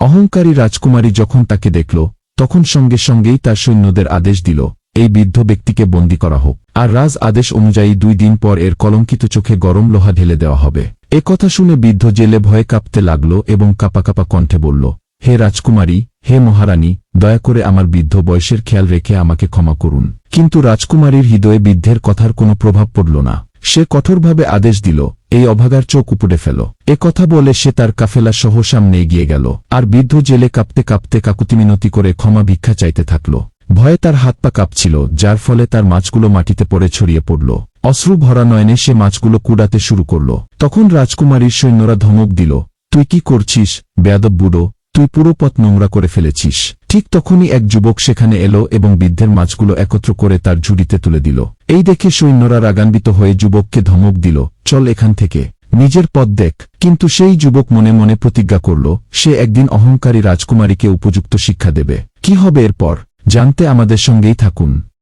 অহংকারী রাজকুমারী যখন তাকে দেখল তখন সঙ্গে সঙ্গেই তার সৈন্যদের আদেশ দিল, এই বৃদ্ধ ব্যক্তিকে বন্দী করা হোক, আর রাজ আদেশ অনুযায়ী 2 দিন পর এর কলঙ্কিত চোখে গরম লোহা ঢেলে দেওয়া হবে। এ কথা শুনে বৃদ্ধ জেলে ভয়ে কাঁপতে লাগল এবং কাঁপা কাঁপা কণ্ঠে বলল, হে রাজকুমারী, হে মহারানী, দয়া করে আমার বৃদ্ধ বয়সের খেয়াল রেখে আমাকে ক্ষমা করুন। কিন্তু রাজকুমারীর হৃদয়ে বৃদ্ধের কথার কোনো প্রভাব পড়ল না। সে কঠোরভাবে আদেশ দিল, এই অভাগার চোখ উপড়ে ফেল। এ কথা বলে সে তার কাফেলা সহ সামনে এগিয়ে গেল, আর বৃদ্ধ জেলে কাঁপতে কাঁপতে কাকুতিমিনতি করে ক্ষমা ভিক্ষা চাইতে থাকল। ভয়ে তার হাত পা কাঁপছিল, যার ফলে তার মাছগুলো মাটিতে পড়ে ছড়িয়ে পড়ল। অশ্রু ভরা নয়নে সে মাছগুলো কুড়াতে শুরু করল। তখন রাজকুমারীর সৈন্যরা ধমক দিল, তুই কি করছিস, বেয়াদব বুড়ো, তুই পুরো পথ নোংরা করে ফেলেছিস। ঠিক তখনই এক যুবক সেখানে এলো এবং বৃদ্ধের মাছগুলো একত্র করে তার ঝুড়িতে তুলে দিল। এই দেখে সৈন্যরা রাগান্বিত হয়ে যুবককে ধমক দিল, চল এখান থেকে, নিজের পথ দেখ। কিন্তু সেই যুবক মনে মনে প্রতিজ্ঞা করল, সে একদিন অহংকারী রাজকুমারীকে উপযুক্ত শিক্ষা দেবে। কি হবে এরপর জানতে আমাদের সঙ্গেই থাকুন।